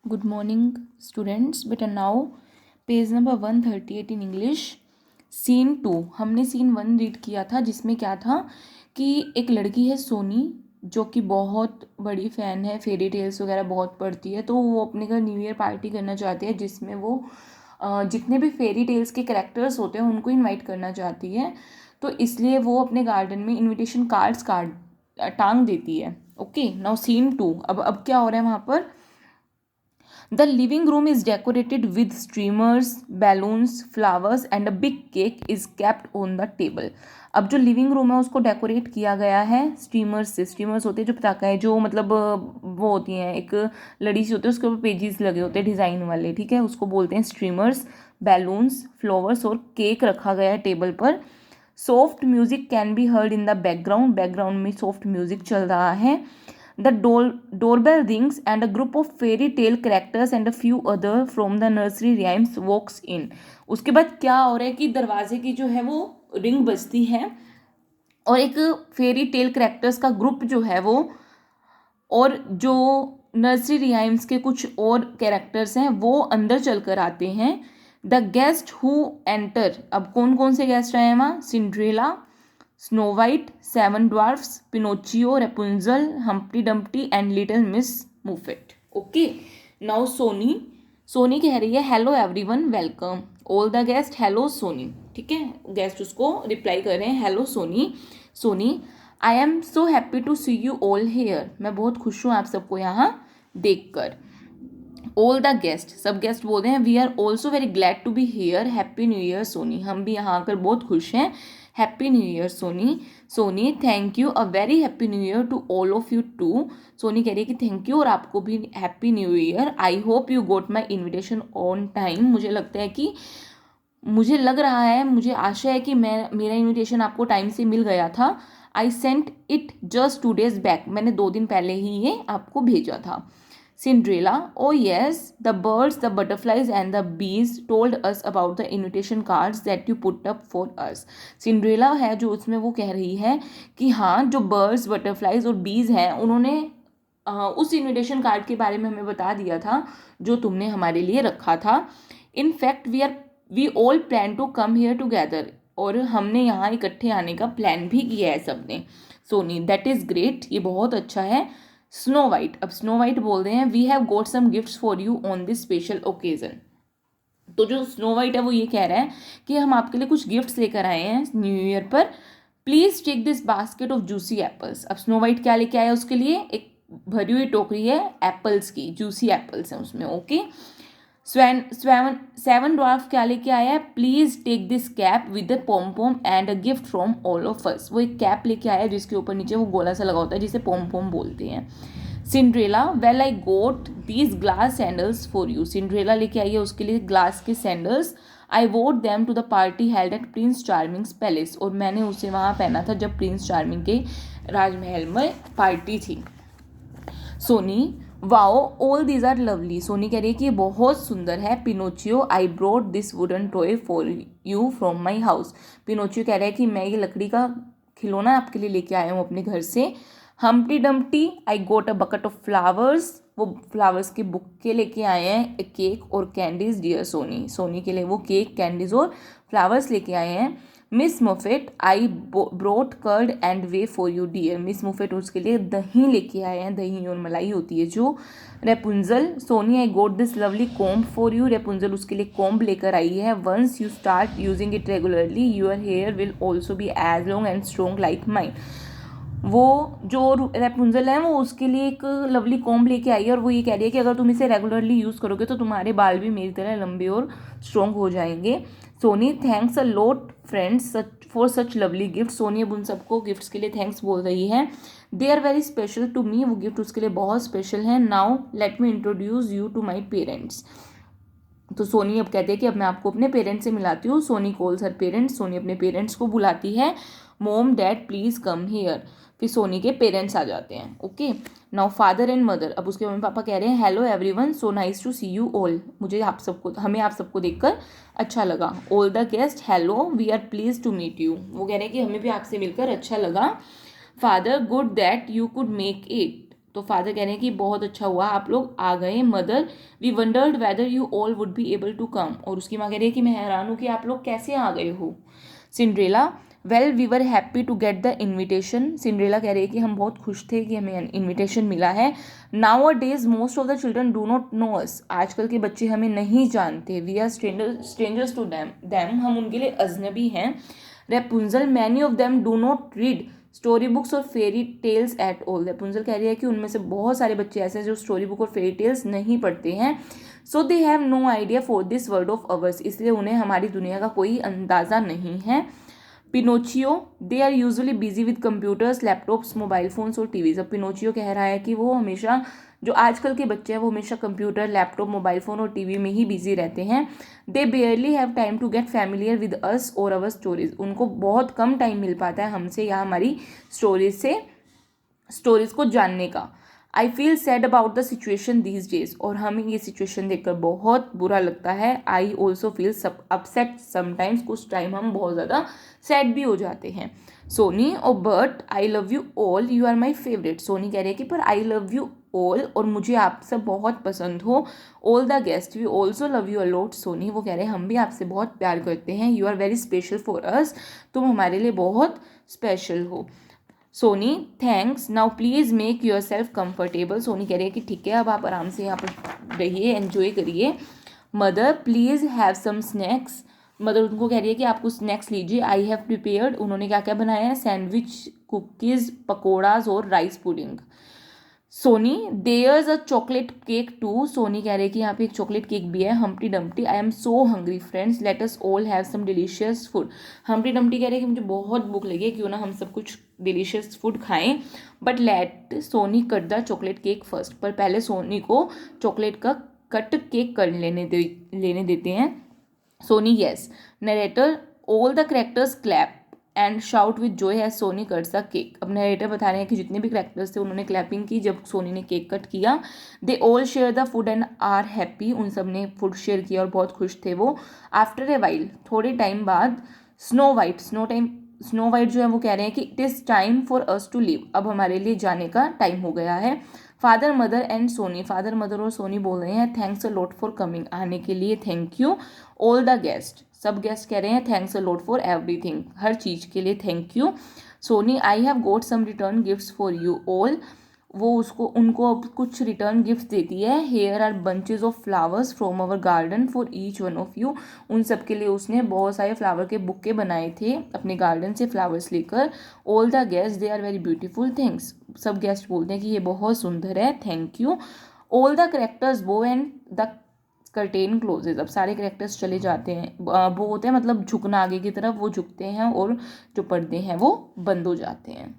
Good morning, students. Beta now page number 138 in English scene 2 हमने scene 1 read किया था, जिसमें क्या था कि एक लड़की है सोनी, जो कि बहुत बड़ी फ़ैन है, फेरी टेल्स वगैरह बहुत पढ़ती है। तो वो अपने घर न्यू ईयर पार्टी करना चाहती है, जिसमें वो जितने भी फेरी टेल्स के कैरेक्टर्स होते हैं उनको इनवाइट करना चाहती है। तो इसलिए वो अपने गार्डन में इनविटेशन कार्ड्स टांग देती है। Okay, now scene 2। अब क्या हो रहा है वहाँ पर? The living room is decorated with streamers, balloons, flowers and a big cake is kept on the table. अब जो लिविंग रूम है उसको डेकोरेट किया गया है स्ट्रीमर्स से। स्ट्रीमर्स होते हैं जो पताका है, जो मतलब वो होती हैं, एक लड़ी सी होती है, उसके ऊपर पेजेस लगे होते हैं डिज़ाइन वाले, ठीक है, उसको बोलते हैं स्ट्रीमर्स। बैलून्स, फ्लावर्स और केक रखा गया है टेबल पर। Soft music can be heard in the background, background में सॉफ्ट म्यूजिक चल रहा है। The doorbell rings and a group of fairy tale characters and a few other from the nursery rhymes walks in. उसके बाद क्या हो रहा है कि दरवाजे की जो है वो रिंग बजती है और एक फेरी टेल करेक्टर्स का ग्रुप जो है वो, और जो नर्सरी राइम्स के कुछ और कैरेक्टर्स हैं वो अंदर चल कर आते हैं। द गेस्ट हु एंटर, अब कौन कौन से गेस्ट आए हैं वहाँ? Cinderella, Snow White, seven dwarfs, Pinocchio, Rapunzel, Humpty Dumpty and Little Miss Muffet. Okay, now Soni कह रही है hello everyone, welcome all the guest, hello Soni. ठीक है, गेस्ट उसको रिप्लाई कर रहे हैं hello Soni. I am so happy to see you all here, मैं बहुत खुश हूँ आप सबको यहाँ देखकर। ऑल द गेस्ट, सब गेस्ट बोलते हैं we are also very glad to be here, happy new year Soni, हम भी यहाँ आकर बहुत खुश हैं, happy new year Soni. Thank you, a very happy new year to all of you too. Soni कह रही है कि थैंक यू और आपको भी happy new year. I hope you got my invitation on time, मुझे लगता है कि मुझे आशा है कि मेरा इन्विटेशन आपको टाइम से मिल गया था। I sent it just 2 days back, मैंने 2 दिन पहले ही ये आपको भेजा था। Cinderella, oh yes, the birds, the butterflies and the bees told us about the invitation cards that you put up for us. Cinderella है जो उसमें वो कह रही है कि हाँ, जो birds, butterflies और bees हैं उन्होंने उस इनविटेशन कार्ड के बारे में हमें बता दिया था जो तुमने हमारे लिए रखा था। In fact we all plan to come here together, और हमने यहाँ इकट्ठे आने का प्लान भी किया है सबने। सोनी, दैट इज़ ग्रेट, ये बहुत अच्छा है। स्नो वाइट, अब स्नो वाइट बोल रहे हैं we have got some gifts for you on this special occasion. तो जो स्नो वाइट है वो ये कह रहा है कि हम आपके लिए कुछ गिफ्ट्स लेकर आए हैं न्यू ईयर पर, please take this basket of juicy apples. अब स्नो वाइट क्या लेके आया उसके लिए? एक भरी हुई टोकरी है एप्पल्स की, जूसी एप्पल्स हैं उसमें। ओके, सेवन ड्वार्फ क्या लेके आया है? Please take this cap with a pom pom and a gift from all of us. वो एक कैप लेके आया है जिसके ऊपर नीचे वो गोला सा लगा होता है जिसे पॉम पॉम बोलते हैं। Cinderella, well I got these glass sandals for you. Cinderella लेके आई है उसके लिए ग्लास के sandals. I wore them to the party held at Prince Charming's palace, और मैंने उसे वहाँ पहना था जब प्रिंस चार्मिंग के राजमहल में पार्टी थी। Soni, wow all these are lovely. Soni कह रही है कि ये बहुत सुंदर है। Pinocchio, I brought this wooden toy for you from my house. Pinocchio कह रहा है कि मैं ये लकड़ी का खिलौना आपके लिए लेके आया हूँ अपने घर से। Humpty Dumpty, I got a bucket of flowers, वो फ्लावर्स के बुक्के लेके आए हैं। ए केक और कैंडीज डियर सोनी के लिए वो केक, कैंडीज और फ्लावर्स लेके आए हैं। Miss Muffet, I brought curd and whey for you dear. Miss Muffet उसके लिए दही लेके आए हैं, दही और मलाई होती है जो। Rapunzel, Soni, I got this lovely comb for you. Rapunzel उसके लिए कॉम्ब लेकर आई है। Once you start using it regularly your hair will also be as long and strong like mine. वो जो रेपुंजल है वो उसके लिए एक लवली कॉम्ब लेके आई है, और वो ये कह रही है कि अगर तुम इसे रेगुलरली यूज़ करोगे तो तुम्हारे बाल भी मेरी तरह लंबे और स्ट्रॉन्ग हो जाएंगे। Soni, thanks a lot friends for such lovely gift. Soni अब उन सबको गिफ्ट्स के लिए थैंक्स बोल रही है। They are very special to me, वो गिफ्ट उसके लिए बहुत स्पेशल है। Now let me introduce you to my parents. तो सोनी अब कहते हैं कि अब मैं आपको अपने पेरेंट्स से मिलाती हूँ। Soni calls her parents, Soni अपने पेरेंट्स को बुलाती है। मोम, डैड प्लीज़ कम हियर। फिर सोनी के पेरेंट्स आ जाते हैं। Okay, now father and mother, अब उसके मम्मी पापा कह रहे हैं hello everyone, so nice to see you all, हमें आप सबको देखकर अच्छा लगा। All the guest, hello, we are please to meet you, वो कह रहे हैं कि हमें भी आपसे मिलकर अच्छा लगा। Father, good that you could make it, तो फादर कह रहे हैं कि बहुत अच्छा हुआ आप लोग आ गए। Mother, we wondered whether you all would be able to come, और उसकी माँ कह रही है कि मैं हैरान हूँ कि आप लोग कैसे आ गए हो। Cinderella, well we were happy to get the invitation. Cinderella कह रही है कि हम बहुत खुश थे कि हमें इन्विटेशन मिला है। Nowadays most of the children do not know us, आजकल के बच्चे हमें नहीं जानते। We are strangers to them, हम उनके लिए अजनबी हैं। Rapunzel, many of them do not read story books और fairy tales at all. Rapunzel कह रही है कि उनमें से बहुत सारे बच्चे ऐसे हैं जो स्टोरी बुक और फेरी टेल्स नहीं पढ़ते हैं। So they have no idea for this world of ours, इसलिए उन्हें हमारी दुनिया का कोई अंदाज़ा नहीं है। Pinocchio, they are usually busy with computers, laptops, mobile phones और टीवीज। अब पिनोचियो कह रहा है कि वो हमेशा, जो आजकल के बच्चे हैं वो हमेशा कंप्यूटर, लैपटॉप, मोबाइल फ़ोन और टीवी में ही बिजी रहते हैं। They barely have time to get familiar with us और अवर स्टोरीज, उनको बहुत कम टाइम मिल पाता है हमसे या हमारी स्टोरीज को जानने का। I feel sad about the situation these days, और हमें ये सिचुएशन देखकर बहुत बुरा लगता है। I also feel upset sometimes, कुछ टाइम हम बहुत ज़्यादा सैड भी हो जाते हैं। Soni, oh but I love you all, you are my favourite. Soni कह रही है कि पर आई लव यू ऑल, और मुझे आप सब बहुत पसंद हो। All the guest, we also love you a lot. Soni, वो कह रहे हैं हम भी आपसे बहुत प्यार करते हैं। You are very special for us, तुम हमारे लिए बहुत स्पेशल हो। Soni, thanks, now please make yourself comfortable. Soni कह रही है कि ठीक है अब आप आराम से यहाँ पर रहिए, एंजॉय करिए। Mother, please have some snacks. Mother उनको कह रही है कि आप कुछ स्नैक्स लीजिए। आई हैव प्रिपेयर्ड, उन्होंने क्या क्या बनाया है, सैंडविच, कुकीज़, पकौड़ाज और rice pudding. Soni, there's a chocolate cake too. Soni कह रही है कि यहाँ पे एक चॉकलेट केक भी है। Humpty Dumpty, I am so hungry friends, let us all have some delicious food. Humpty Dumpty कह रहे हैं कि मुझे बहुत भूख लगी है, क्यों ना हम सब कुछ डिलीशियस फूड खाएं। But let Soni cut the chocolate cake first, पर पहले सोनी को चॉकलेट का कट केक कर लेने देते हैं। Soni, yes. Narrator, all the characters clap and shout with joy has Soni cuts the cake. अब नरेटर बता रहे हैं कि जितने भी करेक्टर्स थे उन्होंने क्लैपिंग की जब सोनी ने केक कट किया। They all share the food and are happy, उन सब ने फूड शेयर किया और बहुत खुश थे वो। आफ्टर ए वाइल, थोड़े टाइम बाद, स्नो वाइट जो है वो कह रहे हैं कि it is time for us to leave, अब हमारे लिए जाने का टाइम हो गया है। Father, mother and Soni, father, mother और सोनी बोल रहे हैं thanks a lot for coming, आने के लिए thank you. All the guest, सब गेस्ट कह रहे हैं thanks a lot for everything, हर चीज़ के लिए thank you. Soni, I have got some return gifts for you all, वो उनको अब कुछ रिटर्न गिफ्ट देती है। Here are bunches of flowers from our garden for each one of you, उन सब के लिए उसने बहुत सारे फ्लावर के बुक्के बनाए थे अपने गार्डन से फ्लावर्स लेकर। All the guest, they are very beautiful things, सब गेस्ट बोलते हैं कि ये बहुत सुंदर है, thank you. All the characters bow and the curtain closes, अब सारे करेक्टर्स चले जाते हैं, वो होते हैं मतलब झुकना आगे की तरफ, वो झुकते हैं और जो पर्दे हैं वो बंद हो जाते हैं।